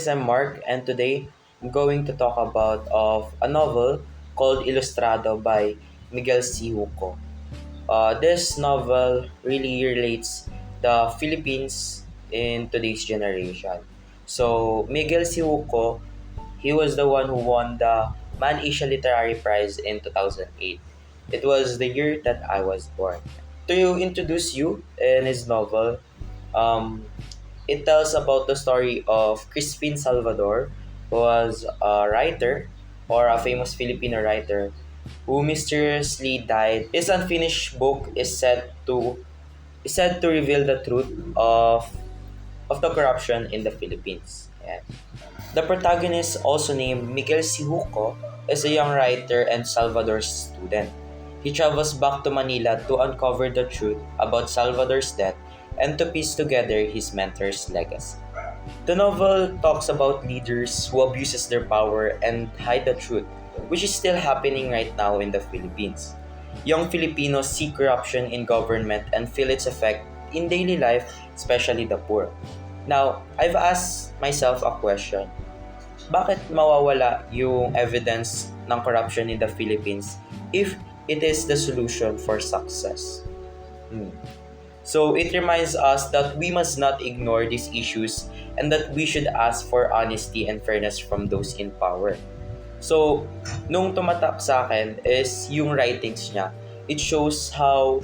guys, I'm Mark, and today I'm going to talk about of a novel called Ilustrado by Miguel C. Huco. This novel really relates the Philippines in today's generation. So Miguel C. Huco, he was the one who won the Man Asia Literary Prize in 2008. It was the year that I was born. To introduce you in his novel, um, it tells about the story of Crispin Salvador, who was a writer or a famous Filipino writer who mysteriously died. His unfinished book is said to reveal the truth of the corruption in the Philippines. Yeah. The protagonist, also named Miguel Sihuco, is a young writer and Salvador's student. He travels back to Manila to uncover the truth about Salvador's death and to piece together his mentor's legacy. The novel talks about leaders who abuses their power and hide the truth, which is still happening right now in the Philippines. Young Filipinos see corruption in government and feel its effect in daily life, especially the poor. Now, I've asked myself a question. Bakit mawawala yung evidence ng corruption in the Philippines if it is the solution for success? Hmm. So it reminds us that we must not ignore these issues and that we should ask for honesty and fairness from those in power. So, nung tumatak sa akin is yung writings niya. It shows how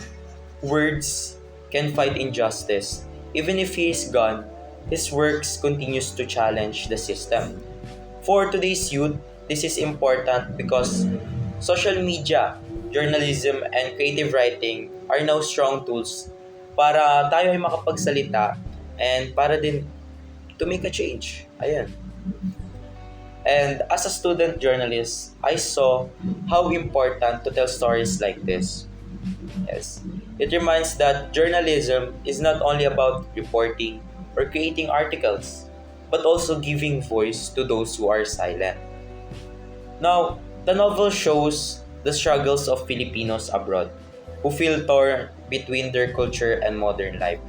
words can fight injustice. Even if he is gone, his works continues to challenge the system. For today's youth, this is important because social media, journalism, and creative writing are now strong tools para tayo ay makapagsalita and para din to make a change. Ayan. And as a student journalist, I saw how important to tell stories like this. Yes. It reminds that journalism is not only about reporting or creating articles, but also giving voice to those who are silent. Now, the novel shows the struggles of Filipinos abroad who feel torn between their culture and modern life.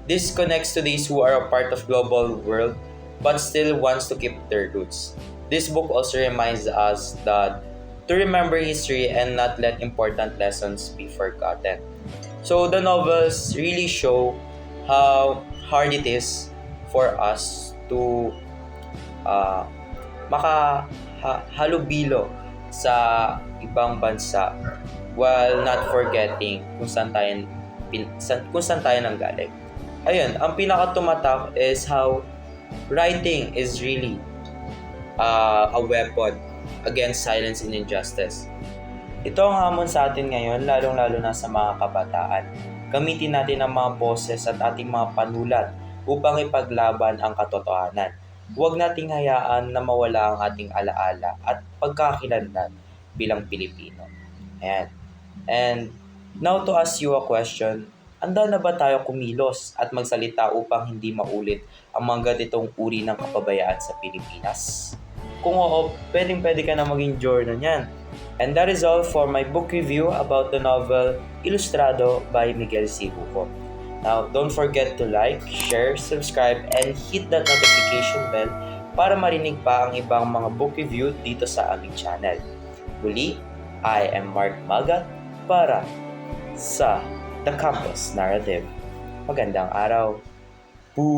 This connects to those who are a part of global world but still wants to keep their roots. This book also reminds us that to remember history and not let important lessons be forgotten. So the novels really show how hard it is for us to uh, makahalubilo sa ibang bansa while not forgetting kung saan tayo nanggaling. Ayun, ang pinakatumatak is how writing is really a weapon against silence and injustice. Ito ang hamon sa atin ngayon, lalong-lalo na sa mga kabataan. Gamitin natin ang mga boses at ating mga panulat upang ipaglaban ang katotohanan. Huwag nating hayaan na mawala ang ating alaala at pagkakakilanlan bilang Pilipino. Ayan. And now to ask you a question, handa na ba tayo kumilos at magsalita upang hindi maulit ang mga ganitong uri ng kapabayaan sa Pilipinas? Kung oo, pwede ka na maging journal niyan. And that is all for my book review about the novel Ilustrado by Miguel C. Huco. Now, don't forget to like, share, subscribe, and hit that notification bell para marinig pa ang ibang mga book review dito sa aming channel. Muli, I am Mark Magat para sa The Campus Narrative. Magandang araw. Boom!